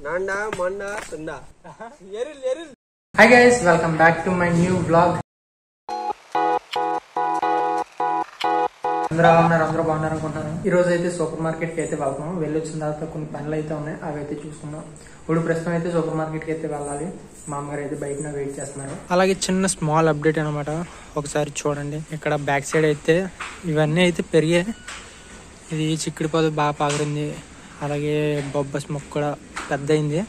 నాండా మొండా సుండా ఎరుల్. Hi guys, welcome back to my new vlog. అందరూ బాగున్నారు అనుకుంటున్నాను. ఈ రోజు అయితే సూపర్ మార్కెట్ కి అయితే వెళ్తున్నాం. వెళ్ళి వచ్చిన తర్వాత కొన్ని పనులు అయితే ఉన్నాయి, అవి అయితే చూసుకున్నాం. ఇప్పుడు ప్రస్తుతం అయితే సూపర్ మార్కెట్ కి అయితే వెళ్ళాలి. మా అమ్మగారు అయితే బయట వెయిట్ చేస్తున్నారు. అలాగే చిన్న స్మాల్ అప్డేట్ అనమాట, ఒకసారి చూడండి. ఇక్కడ బ్యాక్ సైడ్ అయితే ఇవన్నీ అయితే పెరిగాయి. ఇది చిక్కుడు పొద బాగా పాగరింది, అలాగే బొబ్బస్ మొక్క కూడా పెద్ద అయింది.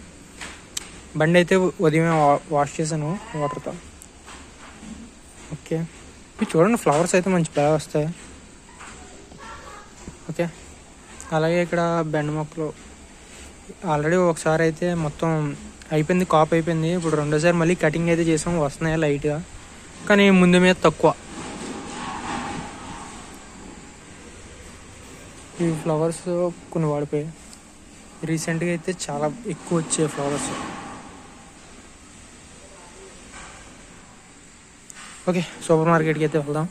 బండి అయితే ఉదయం వాష్ చేశాను వాటర్తో. ఓకే, ఇవి చూడండి, ఫ్లవర్స్ అయితే మంచి బాగా వస్తాయి. ఓకే, అలాగే ఇక్కడ బెండ మొక్కలు ఆల్రెడీ ఒకసారి అయితే మొత్తం అయిపోయింది, కాప్ అయిపోయింది. ఇప్పుడు రెండోసారి మళ్ళీ కటింగ్ అయితే చేసాం, వస్తున్నాయి లైట్గా, కానీ ముందు మీద తక్కువ. ఈ ఫ్లవర్స్ కొన్ని వాడిపోయాయి. రీసెంట్గా అయితే చాలా ఎక్కువ వచ్చాయి ఫ్లవర్స్. ఓకే, సూపర్ మార్కెట్కి అయితే వెళ్దాం.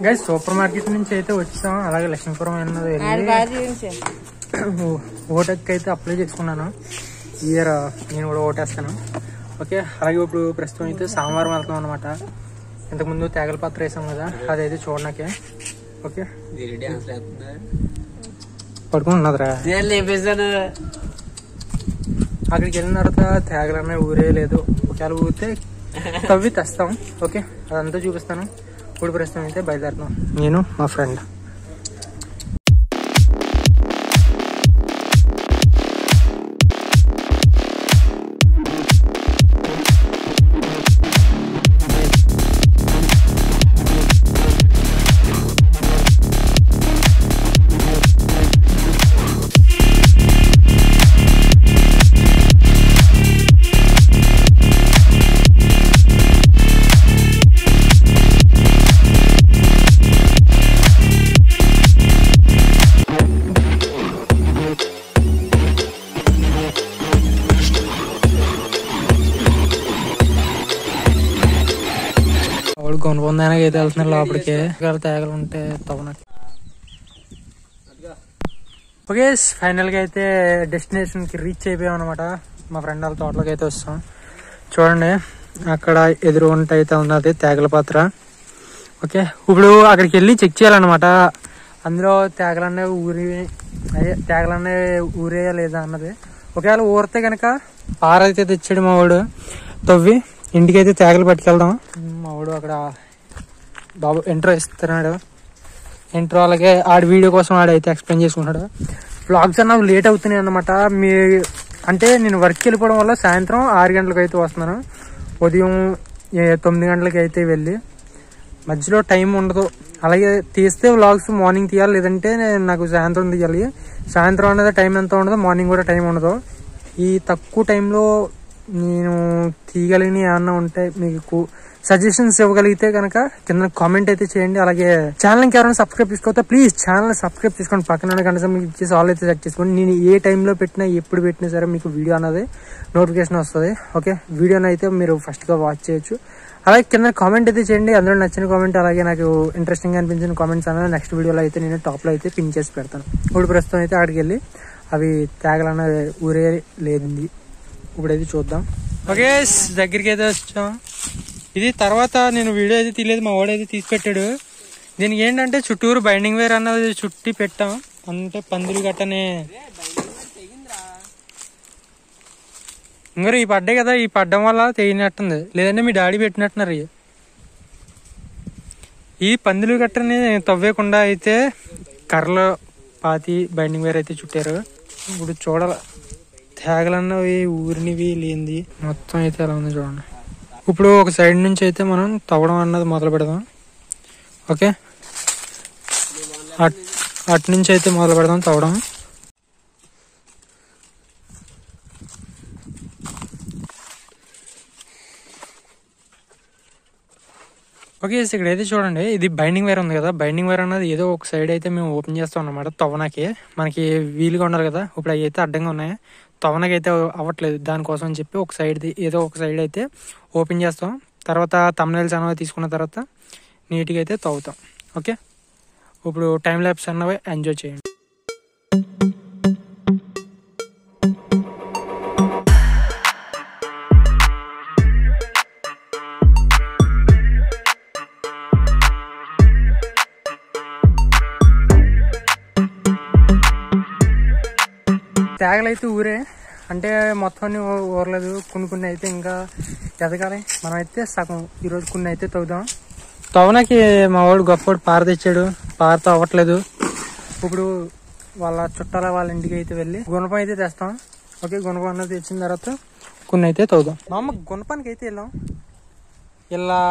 గైస్, సూపర్ మార్కెట్ నుంచి అయితే వచ్చాం. అలాగే లక్ష్మీపురం అన్నది ఓటెక్ అయితే అప్లై చేసుకున్నాను. ఇయర్ నేను కూడా ఓటేస్తాను. ఓకే, అలాగే ఇప్పుడు ప్రస్తుతం అయితే సోమవారం వెళ్తాం అనమాట. ఇంతకుముందు తేగల పాత్ర వేసాం కదా, అదైతే చూడనాకే. ఓకే, పడుకుంటున్నదిరా. అక్కడికి వెళ్ళిన తర్వాత తేగలనే ఊరే లేదు, ఒకవేళ ఊరితే తవ్వి తెస్తాం. ఓకే, అదంతా చూపిస్తాను. ఇప్పుడు ప్రస్తుతం అయితే బయలుదేరుతాం, నేను మా ఫ్రెండ్. కొనుక్కుందానికి అయితే వెళ్తున్నారు లోపలికి. తేగలు ఉంటే తవ్వనకి. ఓకే, ఫైనల్ గా అయితే డెస్టినేషన్ కి రీచ్ అయిపోయాం అనమాట. మా ఫ్రెండ్ వాళ్ళ తోటలోకి అయితే వస్తాం. చూడండి, అక్కడ ఎదురు ఉంటే అయితే ఉన్నది తేగల పాత్ర. ఓకే, ఇప్పుడు అక్కడికి వెళ్ళి చెక్ చేయాలన్నమాట, అందులో తేగలనే ఊరేయా లేదా అన్నది. ఒకవేళ ఊరితే కనుక పారైతే తెచ్చాడు మా వాడు, తవ్వి ఇంటికైతే తేగలు పట్టుకెళ్దాం. మా వాడు అక్కడ బాబు ఇంట్రో ఇస్తున్నాడు. ఇంట్రో అలాగే ఆడి వీడియో కోసం ఆడైతే ఎక్స్ప్లెయిన్ చేసుకుంటాడు. వ్లాగ్స్ అన్నవి లేట్ అవుతున్నాయి అన్నమాట. అంటే నేను వర్క్కి వెళ్ళిపోవడం వల్ల సాయంత్రం 6 గంటలకు అయితే వస్తున్నాను. ఉదయం 9 గంటలకి అయితే వెళ్ళి మధ్యలో టైం ఉండదు. అలాగే తీస్తే వ్లాగ్స్ మార్నింగ్ తీయాలి, లేదంటే నాకు సాయంత్రం తీయాలి. సాయంత్రం అనేది టైం ఎంత ఉండదు, మార్నింగ్ కూడా టైం ఉండదు. ఈ తక్కువ టైంలో నేను తీయగలిగిన ఏమన్నా ఉంటే మీకు సజెషన్స్ ఇవ్వగలిగితే కనుక కింద కామెంట్ అయితే చేయండి. అలాగే ఛానల్ ఎవరైనా సబ్స్క్రైబ్ చేసుకోవద్దా, ప్లీజ్ ఛానల్ సబ్స్క్రైబ్ చేసుకోండి. పక్కన గంట మీకు ఇచ్చేసి ఆల్ అయితే సెట్ చేసుకోండి. నేను ఏ టైంలో పెట్టినా ఎప్పుడు పెట్టినా సరే మీకు వీడియో అనేది నోటిఫికేషన్ వస్తుంది. ఓకే, వీడియోని అయితే మీరు ఫస్ట్గా వాచ్ చేయొచ్చు. అలాగే కింద కామెంట్ అయితే చేయండి, అందులో నచ్చిన కామెంట్, అలాగే నాకు ఇంట్రెస్టింగ్ అనిపించిన కామెంట్స్ అనేది నెక్స్ట్ వీడియోలో అయితే నేను టాప్లో అయితే పిన్ చేసి పెడతాను. ఇప్పుడు ప్రస్తుతం అయితే అక్కడికి వెళ్ళి అవి తేగలన్న ఊరే లేదండి, ఇప్పుడైతే చూద్దాం. ఓకే, దగ్గరికి అయితే వచ్చాం. ఇది తర్వాత నేను వీడియో అయితే తీయలేదు, మా వాడు అయితే తీసి పెట్టాడు. దీనికి ఏంటంటే చుట్టూరు బైండింగ్ వేర్ అన్నది చుట్టి పెట్టాం, అంటే పందులు గట్టనే ఇంకా ఈ పడ్డాయి కదా, ఈ పడ్డం వల్ల తెగినట్టుంది, లేదంటే మీ డాడీ పెట్టినట్టున్నారు. ఈ పందులు గట్టని తవ్వేకుండా అయితే కర్రలు పాతి బైండింగ్ వేర్ అయితే చుట్టారు. ఇప్పుడు చూడాలి తేగలన్నవి ఊరినివి లేనిది మొత్తం అయితే ఎలా ఉంది చూడండి. ఇప్పుడు ఒక సైడ్ నుంచి అయితే మనం తవ్వడం అన్నది మొదలు పెడదాం. ఓకే, అటు నుంచి అయితే మొదలు పెడదాం తవ్వడం. ఓకే, ఓకే ఇక్కడ అయితే చూడండి, ఇది బైండింగ్ వైర్ ఉంది కదా, బైండింగ్ వైర్ అన్నది ఏదో ఒక సైడ్ అయితే మేము ఓపెన్ చేస్తాం అన్నమాట. తవ్వనాకి మనకి వీలుగా ఉండాలి కదా, ఇప్పుడు అవి అయితే అడ్డంగా ఉన్నాయి, తవ్వనాకి అయితే అవ్వట్లేదు. దానికోసం అని చెప్పి ఒక సైడ్ ఏదో ఒక సైడ్ అయితే ఓపెన్ చేస్తాం. తర్వాత థంబ్నెయిల్స్ అనేవి తీసుకున్న తర్వాత నీట్గా అయితే తవ్వుతాం. ఓకే, ఇప్పుడు టైం ల్యాప్స్ అన్నవి ఎంజాయ్ చేయండి. తేగలైతే ఊరే అంటే మొత్తం అన్ని ఊరలేదు, కొన్ని అయితే ఇంకా ఎదగాలి. మనం అయితే సగం ఈరోజు కొన్ని అయితే తవ్వుదాం. తవ్వనాకి మా వాడు గొప్పవాడు పార తెచ్చాడు, పారతో అవ్వట్లేదు. ఇప్పుడు వాళ్ళ చుట్టాల వాళ్ళ ఇంటికి అయితే వెళ్ళి గుణపం అయితే తెస్తాం. ఓకే, గుణపం అన్నది తెచ్చిన తర్వాత కొన్ని అయితే తవ్వుదాం. మా అమ్మ గుణపానికి అయితే వెళ్ళాం. ఇలా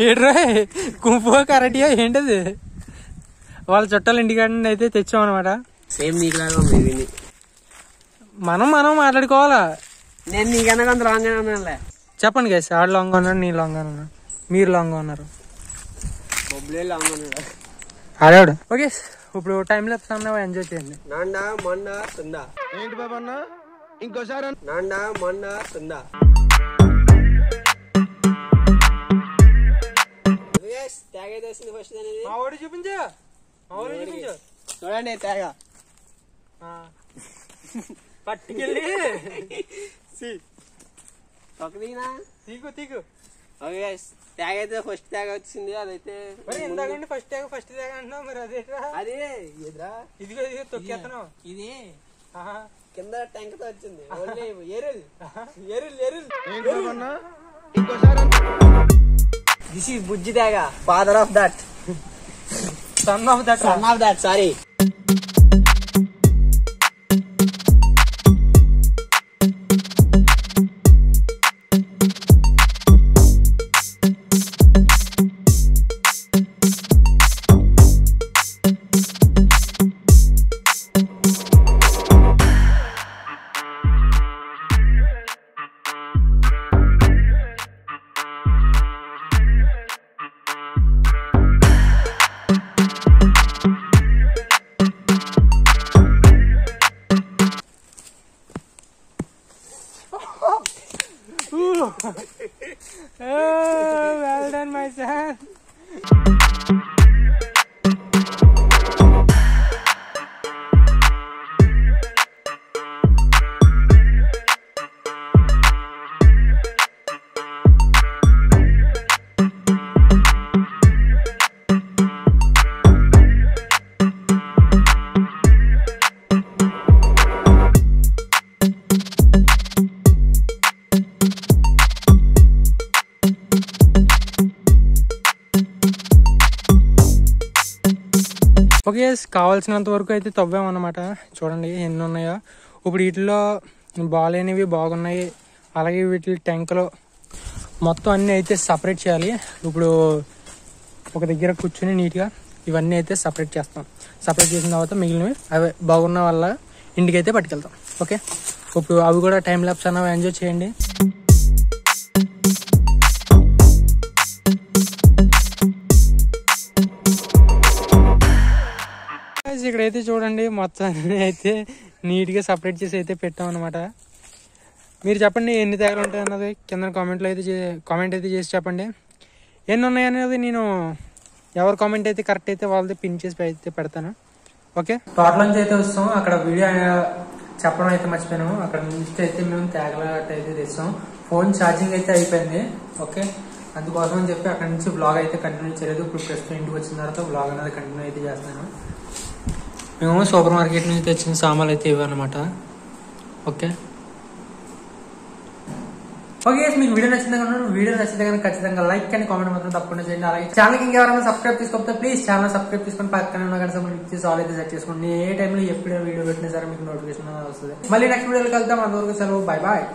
ఏడ్రా కుంపు కరెక్ట్గా ఏంటది, వాళ్ళ చుట్టాల ఇంటికాడ అయితే తెచ్చాం అనమాట. సేమ్ నీకులాగా మనం మాట్లాడుకోవాలా. నేను నీకన్నా కొంత లాంగ్ గా ఉన్నానులే. చెప్పండి గైస్, ఆడు లాంగ్ గా ఉన్నాడు, నీ లాంగ్ గా ఉన్నాడు, మీరు లాంగ్ గా ఉన్నారు, బొబ్బులే లాంగ్ ఉన్నాడు ఆడాడు. ఓకే, ఇప్పుడు టైం ల్యాప్స్ అన్న ఎంజాయ్ చేయండి. నాండా మొండ తుందా ఏంటి బాబా అన్న ఇంకోసారి నాండా మొండ తుందా. తేగ తెస్తుంది ఫస్ట్ అనేది. మా వాడు చూపించు, మా వాడు చూపించు. చూడండి తేగ పట్టుకెళ్ళి తొక్కదీనా తీకు. ఓకే, తేగ అయితే ఫస్ట్ తేగ వచ్చింది. అదైతే ఇందాకండి ఫస్ట్ తేగ అంటున్నావు, మరి అదేట్రా అదే ఎదురా ఇదిగో తొక్కేస్తున్నావు. ఇది కింద ట్యాంక్ తో వచ్చింది. ఓన్లీ ఎరుల్ ఏంటి బాబా అన్న ఇంకోసారి దిస్ ఈస్ బుజ్జి తేగ, father of that, son of that sorry. Oh, well done, my son. Okay, కావాల్సినంత వరకు అయితే తవ్వామన్నమాట. చూడండి ఎన్ని ఉన్నాయో. ఇప్పుడు వీటిలో బాగాలేనివి బాగున్నాయి, అలాగే వీటి ట్యాంకులో మొత్తం అన్నీ అయితే సపరేట్ చేయాలి. ఇప్పుడు ఒక దగ్గర కూర్చుని నీట్గా ఇవన్నీ అయితే సపరేట్ చేస్తాం. సపరేట్ చేసిన తర్వాత మిగిలినవి అవి బాగున్న వల్ల ఇంటికి అయితే పట్టుకెళ్తాం. ఓకే, ఇప్పుడు అవి కూడా టైం ల్యాప్స్ అన్నవి ఎంజాయ్ చేయండి. ఇక్కడైతే చూడండి మొత్తం అయితే నీట్గా సపరేట్ చేసి అయితే పెట్టాం అనమాట. మీరు చెప్పండి ఎన్ని తేగలు ఉంటాయి అన్నది కింద కామెంట్ అయితే చేసి చెప్పండి. ఎన్ని ఉన్నాయి అనేది నేను ఎవరు కామెంట్ అయితే కరెక్ట్ అయితే వాళ్ళది పిన్ చేసి అయితే పెడతాను. ఓకే, తోటలోంచి అయితే వస్తాం. అక్కడ వీడియో చెప్పడం అయితే మర్చిపోయాను. అక్కడ నుంచి అయితే మేము తేగల అయితే తెస్తాం. ఫోన్ ఛార్జింగ్ అయితే అయిపోయింది. ఓకే, అందుకోసం అని చెప్పి అక్కడ నుంచి బ్లాగ్ అయితే కంటిన్యూ చేయలేదు. ఇప్పుడు ప్రస్తుతం ఇంటికి వచ్చిన తర్వాత బ్లాగ్ అనేది కంటిన్యూ అయితే చేస్తాను. మేము సూపర్ మార్కెట్ నుంచి తెచ్చిన సామాన్లు అయితే ఇవ్వనమాట. ఓకే ఓకే, మీకు వీడియో నచ్చింది కనుక వీడియో నచ్చితే కనుక ఖచ్చితంగా లైక్ అండ్ కామెంట్ మాత్రం తప్పకుండా చేయండి. అలాగే ఛానల్కి ఇంకెవరైనా సబ్స్క్రైబ్ చేసుకోకపోతే ప్లీజ్ ఛానల్ సబ్స్క్రైబ్ చేసుకొని పక్కన ఉన్న గంట సింబల్ క్లిక్ చేసి ఆల్ అయితే సెట్ చేసుకోండి. ఏ టైంలో ఎప్పుడు వీడియో పెట్టినా సరే మీకు నోటిఫికేషన్ వస్తుంది. మళ్ళీ నెక్స్ట్ వీడియోకి వెళ్తాం. అంతవరకు సెలవు, బాయ్ బాయ్.